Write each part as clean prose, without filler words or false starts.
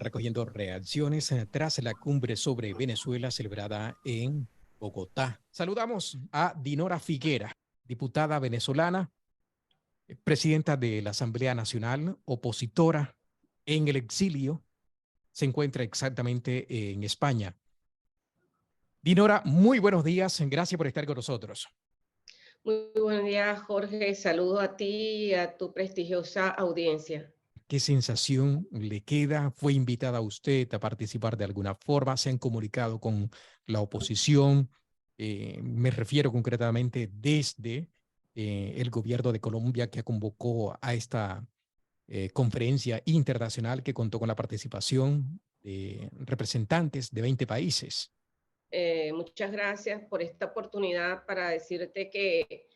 recogiendo reacciones tras la cumbre sobre Venezuela celebrada en Bogotá. Saludamos a Dinora Figuera, diputada venezolana, presidenta de la Asamblea Nacional, opositora en el exilio, se encuentra exactamente en España. Dinora, muy buenos días, gracias por estar con nosotros. Muy buenos días, Jorge. Saludo a ti y a tu prestigiosa audiencia. ¿Qué sensación le queda? ¿Fue invitada usted a participar de alguna forma? ¿Se han comunicado con la oposición? Me refiero concretamente desde el gobierno de Colombia que convocó a esta conferencia internacional que contó con la participación de representantes de 20 países. Muchas gracias por esta oportunidad para decirte que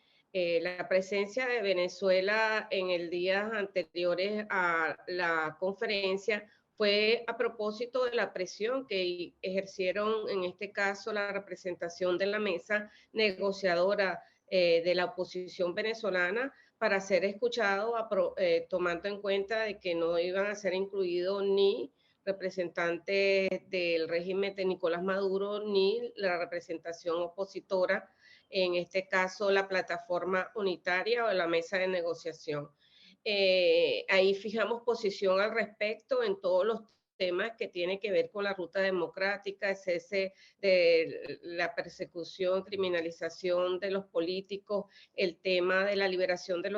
la presencia de Venezuela en el días anteriores a la conferencia fue a propósito de la presión que ejercieron, en este caso, la representación de la mesa negociadora de la oposición venezolana para ser escuchado, tomando en cuenta de que no iban a ser incluidos ni representantes del régimen de Nicolás Maduro ni la representación opositora, en este caso la plataforma unitaria o la mesa de negociación. Ahí fijamos posición al respecto en todos los temas que tienen que ver con la ruta democrática, el cese de la persecución, criminalización de los políticos, el tema de la liberación de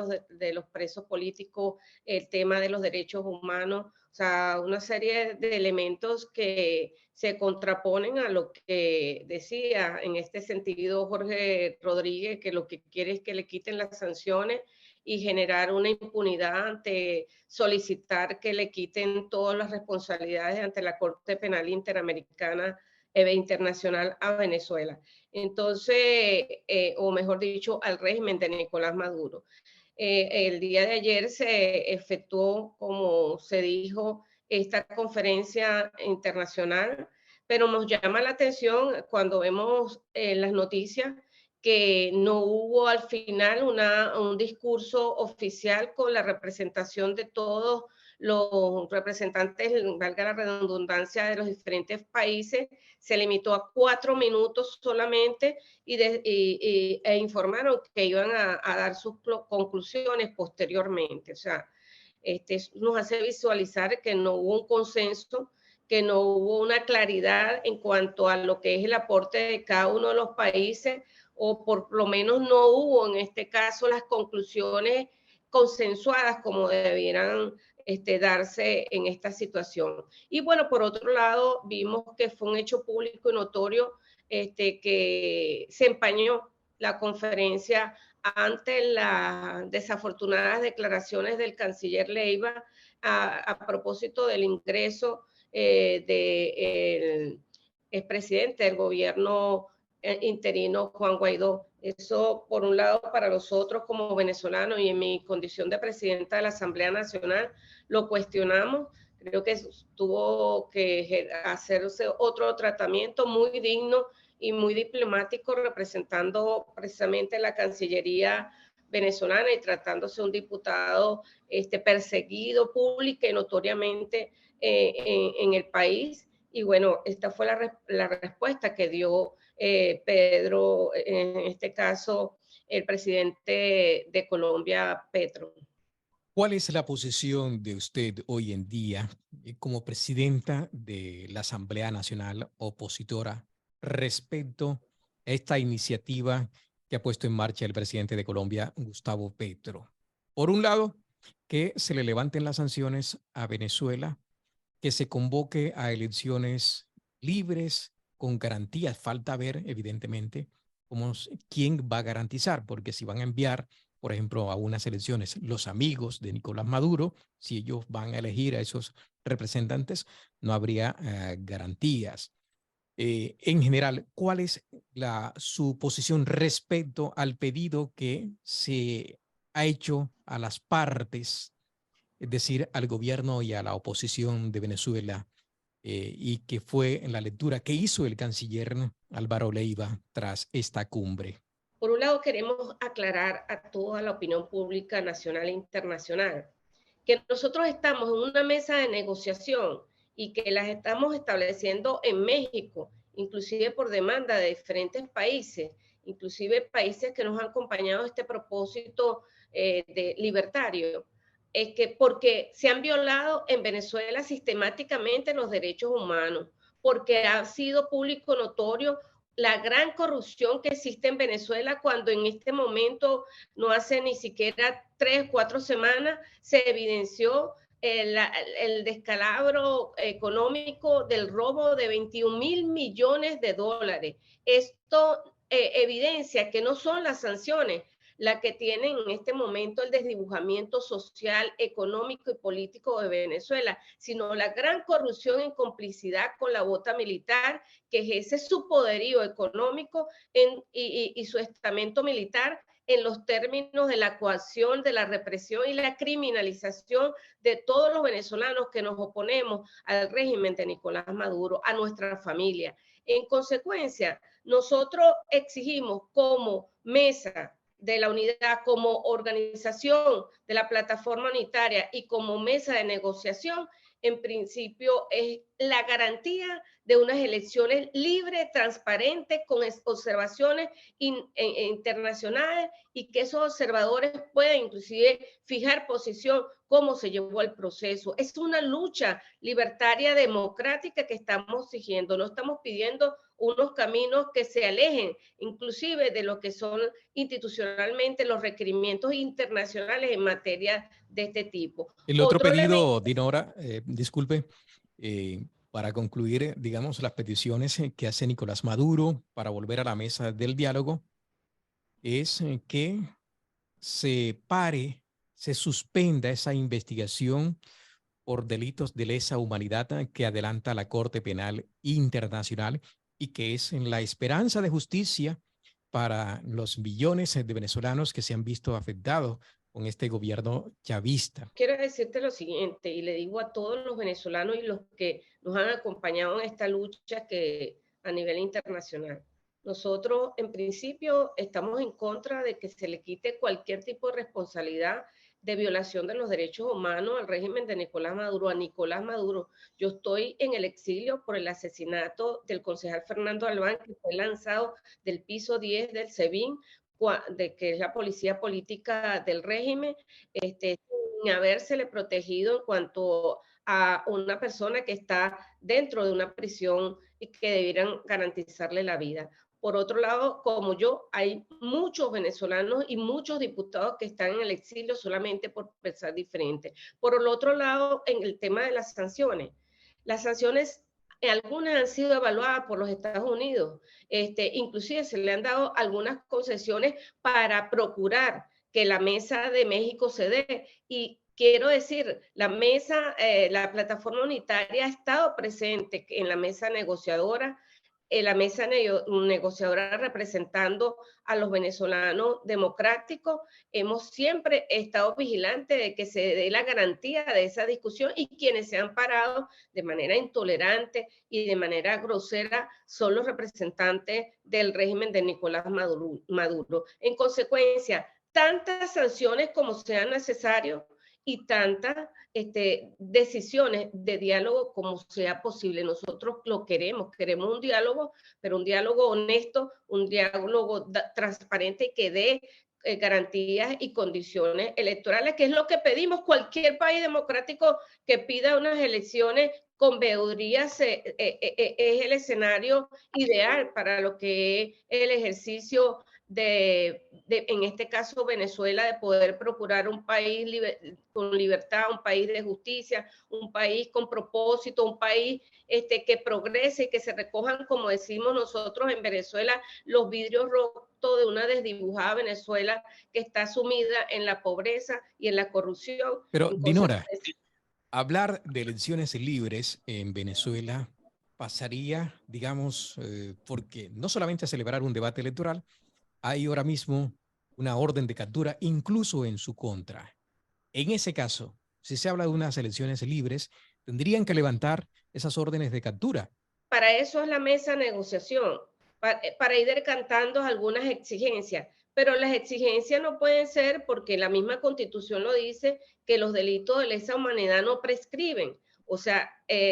los presos políticos, el tema de los derechos humanos, o sea, una serie de elementos que se contraponen a lo que decía en este sentido Jorge Rodríguez, que lo que quiere es que le quiten las sanciones y generar una impunidad ante solicitar que le quiten todas las responsabilidades ante la Corte Penal Interamericana e internacional a Venezuela. Entonces, o mejor dicho, al régimen de Nicolás Maduro. El día de ayer se efectuó, como se dijo, esta conferencia internacional, pero nos llama la atención cuando vemos las noticias que no hubo al final un discurso oficial con la representación de todos los representantes, valga la redundancia, de los diferentes países. Se limitó a 4 minutos solamente e informaron que iban a dar sus conclusiones posteriormente. O sea, nos hace visualizar que no hubo un consenso, que no hubo una claridad en cuanto a lo que es el aporte de cada uno de los países, o por lo menos no hubo en este caso las conclusiones consensuadas como debieran darse en esta situación. Y bueno, por otro lado, vimos que fue un hecho público y notorio que se empañó la conferencia ante las desafortunadas declaraciones del canciller Leiva a propósito del ingreso del expresidente del gobierno interino Juan Guaidó. Eso, por un lado, para nosotros como venezolanos y en mi condición de presidenta de la Asamblea Nacional, lo cuestionamos. Creo que tuvo que hacerse otro tratamiento muy digno y muy diplomático, representando precisamente la Cancillería venezolana y tratándose un diputado perseguido pública y notoriamente en el país. Y bueno, esta fue la respuesta que dio Pedro, en este caso, el presidente de Colombia, Petro. ¿Cuál es la posición de usted hoy en día como presidenta de la Asamblea Nacional opositora respecto a esta iniciativa que ha puesto en marcha el presidente de Colombia, Gustavo Petro? Por un lado, que se le levanten las sanciones a Venezuela, que se convoque a elecciones libres, con garantías. Falta ver, evidentemente, quién va a garantizar, porque si van a enviar, por ejemplo, a unas elecciones los amigos de Nicolás Maduro, si ellos van a elegir a esos representantes, no habría garantías. En general, ¿cuál es su posición respecto al pedido que se ha hecho a las partes, es decir, al gobierno y a la oposición de Venezuela, y que fue en la lectura que hizo el canciller Álvaro Leiva tras esta cumbre? Por un lado, queremos aclarar a toda la opinión pública nacional e internacional que nosotros estamos en una mesa de negociación y que las estamos estableciendo en México, inclusive por demanda de diferentes países, inclusive países que nos han acompañado a este propósito de libertario, es que porque se han violado en Venezuela sistemáticamente los derechos humanos, porque ha sido público notorio la gran corrupción que existe en Venezuela cuando en este momento, no hace ni siquiera 3 o 4 semanas, se evidenció el descalabro económico del robo de 21.000 millones de dólares. Esto evidencia que no son las sanciones las que tienen en este momento el desdibujamiento social, económico y político de Venezuela, sino la gran corrupción en complicidad con la bota militar que ejerce su poderío económico y su estamento militar en los términos de la coacción, de la represión y la criminalización de todos los venezolanos que nos oponemos al régimen de Nicolás Maduro, a nuestra familia. En consecuencia, nosotros exigimos como mesa de la unidad, como organización de la plataforma unitaria y como mesa de negociación, en principio es la garantía de unas elecciones libres, transparentes, con observaciones internacionales y que esos observadores puedan inclusive fijar posición cómo se llevó el proceso. Es una lucha libertaria democrática que estamos exigiendo, no estamos pidiendo unos caminos que se alejen inclusive de lo que son institucionalmente los requerimientos internacionales en materia de este tipo. El otro pedido, Dinora, disculpe, para concluir, digamos, las peticiones que hace Nicolás Maduro para volver a la mesa del diálogo, es que se pare, se suspenda esa investigación por delitos de lesa humanidad que adelanta la Corte Penal Internacional y que es en la esperanza de justicia para los millones de venezolanos que se han visto afectados con este gobierno chavista. Quiero decirte lo siguiente, y le digo a todos los venezolanos y los que nos han acompañado en esta lucha que a nivel internacional. Nosotros, en principio, estamos en contra de que se le quite cualquier tipo de responsabilidad de violación de los derechos humanos al régimen de Nicolás Maduro, a Nicolás Maduro. Yo estoy en el exilio por el asesinato del concejal Fernando Albán, que fue lanzado del piso 10 del SEBIN, de que es la policía política del régimen, sin habérsele protegido en cuanto a una persona que está dentro de una prisión y que debieran garantizarle la vida. Por otro lado, como yo, hay muchos venezolanos y muchos diputados que están en el exilio solamente por pensar diferente. Por el otro lado, en el tema de las sanciones algunas han sido evaluadas por los Estados Unidos, inclusive se le han dado algunas concesiones para procurar que la mesa de México se dé. Y quiero decir, la plataforma unitaria ha estado presente en la mesa negociadora, la mesa negociadora representando a los venezolanos democráticos. Hemos siempre estado vigilantes de que se dé la garantía de esa discusión, y quienes se han parado de manera intolerante y de manera grosera son los representantes del régimen de Nicolás Maduro. En consecuencia, tantas sanciones como sean necesarias y tantas decisiones de diálogo como sea posible. Nosotros lo queremos un diálogo, pero un diálogo honesto, un diálogo transparente que dé garantías y condiciones electorales, que es lo que pedimos. Cualquier país democrático que pida unas elecciones con veedurías es el escenario ideal para lo que es el ejercicio en este caso Venezuela, de poder procurar un país con libertad, un país de justicia, un país con propósito, un país que progrese y que se recojan, como decimos nosotros en Venezuela, los vidrios rotos de una desdibujada Venezuela que está sumida en la pobreza y en la corrupción. Pero, Dinora, hablar de elecciones libres en Venezuela pasaría, digamos, porque no solamente a celebrar un debate electoral, hay ahora mismo una orden de captura incluso en su contra. En ese caso, si se habla de unas elecciones libres, tendrían que levantar esas órdenes de captura. Para eso es la mesa de negociación, para ir cantando algunas exigencias, pero las exigencias no pueden ser, porque la misma Constitución lo dice, que los delitos de lesa humanidad no prescriben. O sea,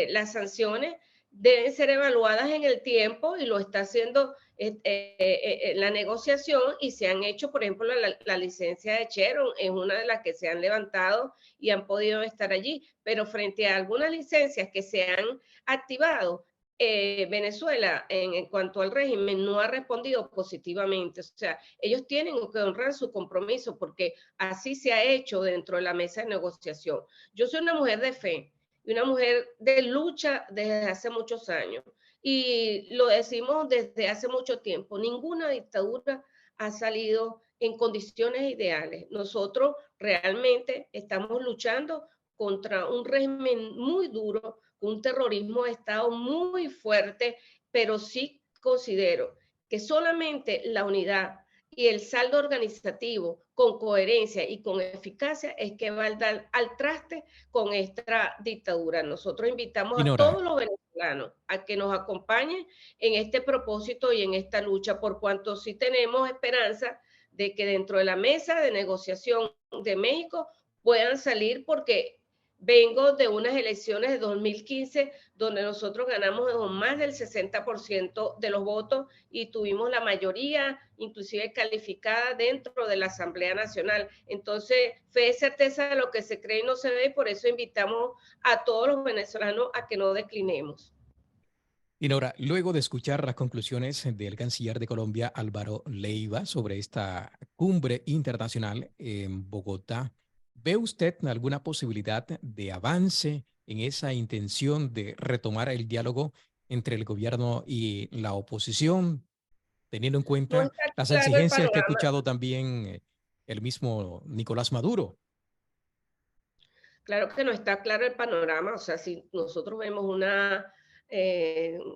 las sanciones deben ser evaluadas en el tiempo y lo está haciendo la negociación y se han hecho, por ejemplo, la licencia de Chevron es una de las que se han levantado y han podido estar allí, pero frente a algunas licencias que se han activado, Venezuela en cuanto al régimen no ha respondido positivamente. O sea, ellos tienen que honrar su compromiso porque así se ha hecho dentro de la mesa de negociación. Yo soy una mujer de fe y una mujer de lucha desde hace muchos años. Y lo decimos desde hace mucho tiempo, ninguna dictadura ha salido en condiciones ideales. Nosotros realmente estamos luchando contra un régimen muy duro, un terrorismo de Estado muy fuerte, pero sí considero que solamente la unidad y el saldo organizativo con coherencia y con eficacia es que va a dar al traste con esta dictadura. Nosotros invitamos a Dinora, todos los venezolanos a que nos acompañen en este propósito y en esta lucha, por cuanto sí tenemos esperanza de que dentro de la mesa de negociación de México puedan salir, porque vengo de unas elecciones de 2015 donde nosotros ganamos más del 60% de los votos y tuvimos la mayoría, inclusive calificada dentro de la Asamblea Nacional. Entonces, fe es certeza de lo que se cree y no se ve, y por eso invitamos a todos los venezolanos a que no declinemos. Dinora, luego de escuchar las conclusiones del canciller de Colombia, Álvaro Leiva, sobre esta cumbre internacional en Bogotá, ¿ve usted alguna posibilidad de avance en esa intención de retomar el diálogo entre el gobierno y la oposición, teniendo en No cuenta está las claro el exigencias que ha panorama. escuchado también el mismo Nicolás Maduro? Claro que no está claro el panorama, o sea, si nosotros vemos una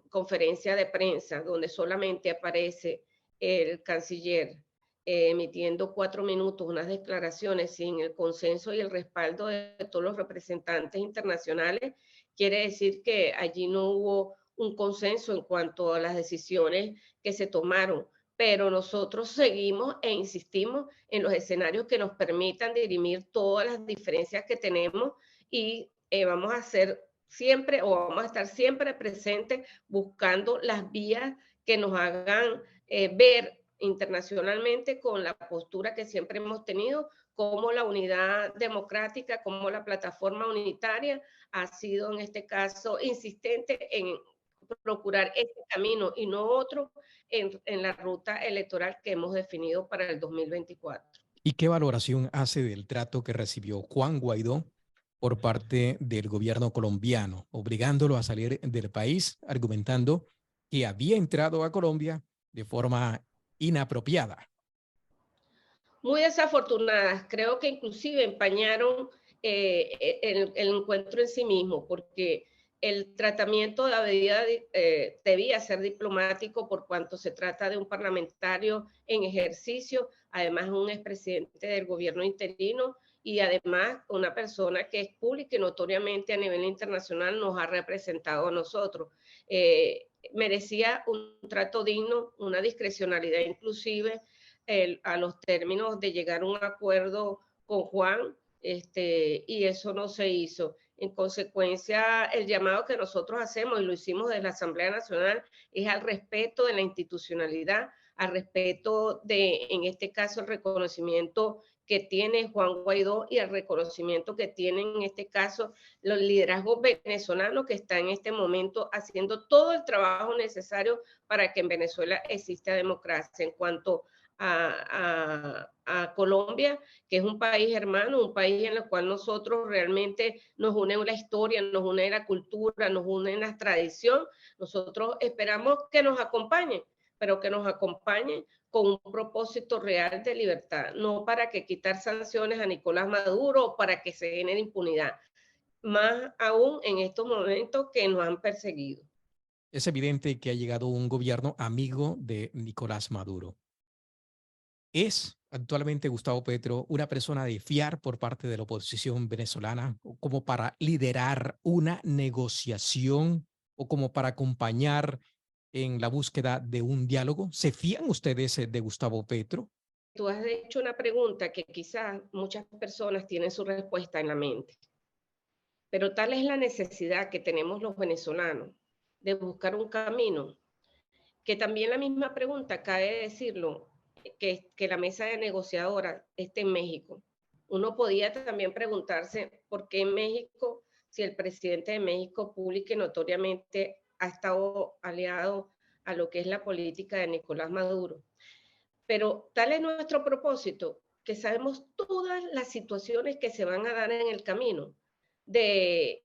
conferencia de prensa donde solamente aparece el canciller emitiendo 4 minutos unas declaraciones sin el consenso y el respaldo de todos los representantes internacionales, quiere decir que allí no hubo un consenso en cuanto a las decisiones que se tomaron, pero nosotros seguimos e insistimos en los escenarios que nos permitan dirimir todas las diferencias que tenemos y vamos a hacer siempre o vamos a estar siempre presentes buscando las vías que nos hagan ver internacionalmente con la postura que siempre hemos tenido, como la unidad democrática, como la plataforma unitaria ha sido en este caso insistente en procurar este camino y no otro en la ruta electoral que hemos definido para el 2024. ¿Y qué valoración hace del trato que recibió Juan Guaidó por parte del gobierno colombiano, obligándolo a salir del país, argumentando que había entrado a Colombia de forma inapropiada? Muy desafortunadas, creo que inclusive empañaron el encuentro en sí mismo, porque el tratamiento debía ser diplomático por cuanto se trata de un parlamentario en ejercicio, además un expresidente del gobierno interino y además una persona que es pública y notoriamente a nivel internacional nos ha representado a nosotros. Merecía un trato digno, una discrecionalidad inclusive a los términos de llegar a un acuerdo con Juan, y eso no se hizo. En consecuencia, el llamado que nosotros hacemos, y lo hicimos desde la Asamblea Nacional, es al respeto de la institucionalidad, al respeto de, en este caso, el reconocimiento que tiene Juan Guaidó y el reconocimiento que tienen en este caso los liderazgos venezolanos que están en este momento haciendo todo el trabajo necesario para que en Venezuela exista democracia. En cuanto a Colombia, que es un país hermano, un país en el cual nosotros realmente nos une la historia, nos une la cultura, nos une la tradición. Nosotros esperamos que nos acompañen, pero que nos acompañen con un propósito real de libertad, no para que quitar sanciones a Nicolás Maduro o para que se genere impunidad, más aún en estos momentos que nos han perseguido. Es evidente que ha llegado un gobierno amigo de Nicolás Maduro. ¿Es actualmente Gustavo Petro una persona de fiar por parte de la oposición venezolana como para liderar una negociación o como para acompañar en la búsqueda de un diálogo? ¿Se fían ustedes de Gustavo Petro? Tú has hecho una pregunta que quizás muchas personas tienen su respuesta en la mente. pero tal es la necesidad que tenemos los venezolanos de buscar un camino, que también la misma pregunta, cabe decirlo, que la mesa de negociadora esté en México. Uno podía también preguntarse por qué en México, si el presidente de México pública y notoriamente ha estado aliado a lo que es la política de Nicolás Maduro. Pero tal es nuestro propósito, que sabemos todas las situaciones que se van a dar en el camino de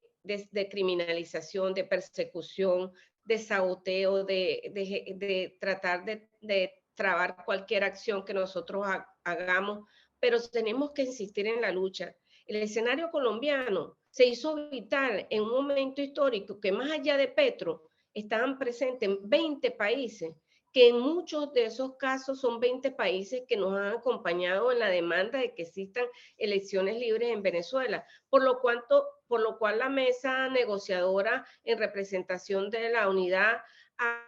criminalización, de persecución, de saboteo, de tratar de trabar cualquier acción que nosotros hagamos, pero tenemos que insistir en la lucha. El escenario colombiano se hizo vital en un momento histórico que más allá de Petro estaban presentes en 20 países, que en muchos de esos casos son 20 países que nos han acompañado en la demanda de que existan elecciones libres en Venezuela, por lo cual la mesa negociadora en representación de la unidad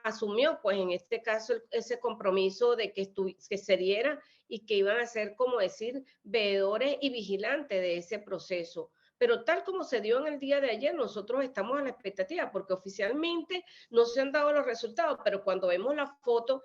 asumió, pues en este caso, ese compromiso de que se diera y que iban a ser, como decir, veedores y vigilantes de ese proceso. Pero tal como se dio en el día de ayer, nosotros estamos a la expectativa, porque oficialmente no se han dado los resultados, pero cuando vemos la foto,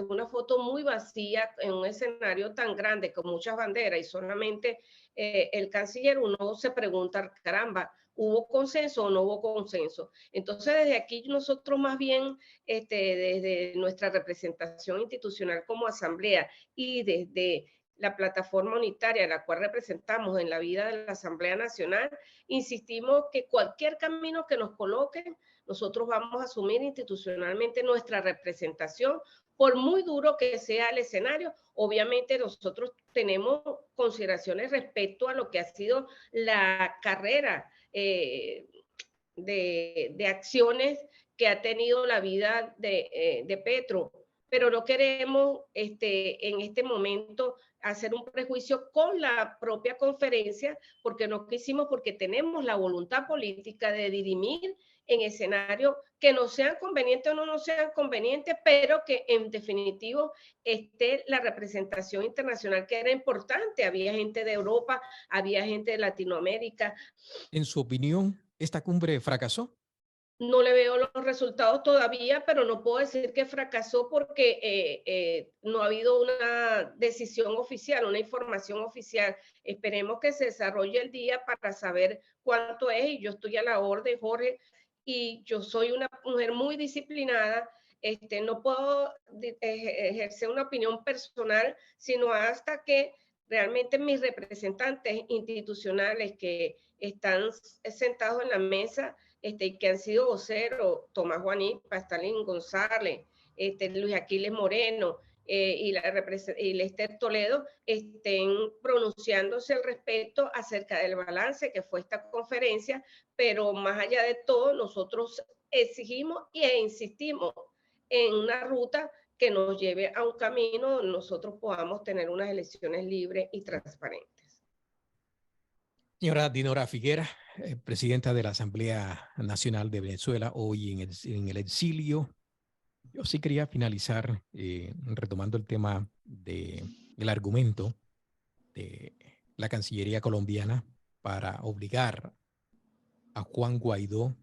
una foto muy vacía en un escenario tan grande con muchas banderas y solamente el canciller, uno se pregunta, caramba, ¿hubo consenso o no hubo consenso? Entonces, desde aquí nosotros más bien, desde nuestra representación institucional como asamblea y desde la plataforma unitaria a la cual representamos en la vida de la Asamblea Nacional, insistimos que cualquier camino que nos coloquen, nosotros vamos a asumir institucionalmente nuestra representación, por muy duro que sea el escenario. Obviamente nosotros tenemos consideraciones respecto a lo que ha sido la carrera de acciones que ha tenido la vida de Petro, pero no queremos en este momento hacer un prejuicio con la propia conferencia, porque no quisimos, porque tenemos la voluntad política de dirimir en escenarios que no sean convenientes o no sean convenientes, pero que en definitivo esté la representación internacional que era importante. Había gente de Europa, había gente de Latinoamérica. En su opinión, ¿esta cumbre fracasó? No le veo los resultados todavía, pero no puedo decir que fracasó porque no ha habido una decisión oficial, una información oficial. Esperemos que se desarrolle el día para saber cuánto es, y yo estoy a la orden, Jorge, y yo soy una mujer muy disciplinada. No puedo ejercer una opinión personal, sino hasta que realmente mis representantes institucionales que están sentados en la mesa, que han sido voceros, Tomás Juaní, Pastalín González, Luis Aquiles Moreno y Lester Toledo, estén pronunciándose al respecto acerca del balance que fue esta conferencia, pero más allá de todo, nosotros exigimos e insistimos en una ruta que nos lleve a un camino donde nosotros podamos tener unas elecciones libres y transparentes. Señora Dinora Figuera, presidenta de la Asamblea Nacional de Venezuela, hoy en el exilio. Yo sí quería finalizar retomando el tema del argumento de la Cancillería colombiana para obligar a Juan Guaidó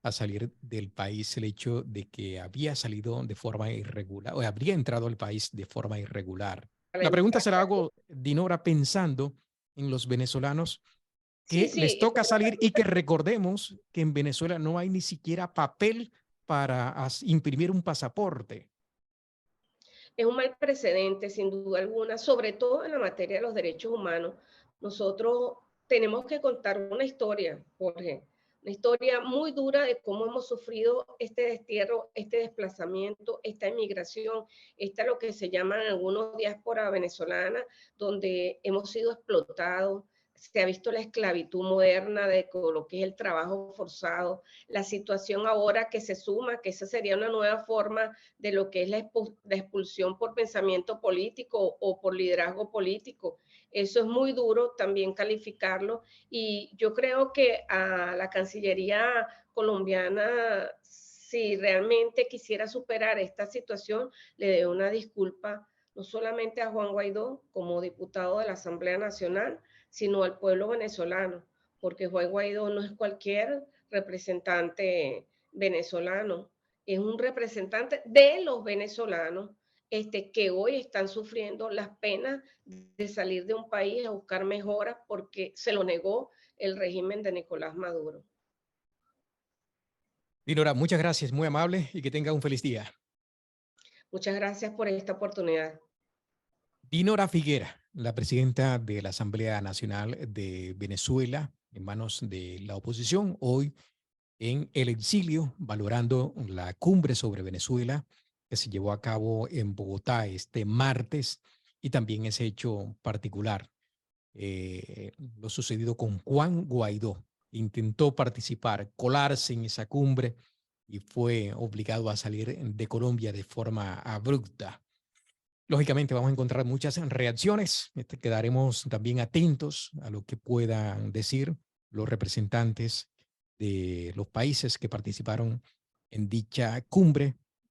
a salir del país, el hecho de que había salido de forma irregular o habría entrado al país de forma irregular. La pregunta se la hago, Dinora, pensando en los venezolanos que Sí, les toca salir y que recordemos que en Venezuela no hay ni siquiera papel para imprimir un pasaporte. Es un mal precedente, sin duda alguna, sobre todo en la materia de los derechos humanos. Nosotros tenemos que contar una historia, Jorge, una historia muy dura de cómo hemos sufrido este destierro, este desplazamiento, esta inmigración, lo que se llama en algunos diáspora venezolana, donde hemos sido explotados. Se ha visto la esclavitud moderna de lo que es el trabajo forzado, la situación ahora que se suma, que esa sería una nueva forma de lo que es la expulsión por pensamiento político o por liderazgo político. Eso es muy duro también calificarlo, y yo creo que a la Cancillería colombiana, si realmente quisiera superar esta situación, le dé una disculpa no solamente a Juan Guaidó como diputado de la Asamblea Nacional, sino al pueblo venezolano, porque Juan Guaidó no es cualquier representante venezolano, es un representante de los venezolanos que hoy están sufriendo las penas de salir de un país a buscar mejoras porque se lo negó el régimen de Nicolás Maduro. Dinora, muchas gracias, muy amable y que tenga un feliz día. Muchas gracias por esta oportunidad. Dinora Figuera, la presidenta de la Asamblea Nacional de Venezuela, en manos de la oposición, hoy en el exilio, valorando la cumbre sobre Venezuela que se llevó a cabo en Bogotá este martes y también ese hecho particular, lo sucedido con Juan Guaidó. Intentó participar, colarse en esa cumbre y fue obligado a salir de Colombia de forma abrupta. Lógicamente vamos a encontrar muchas reacciones. Quedaremos también atentos a lo que puedan decir los representantes de los países que participaron en dicha cumbre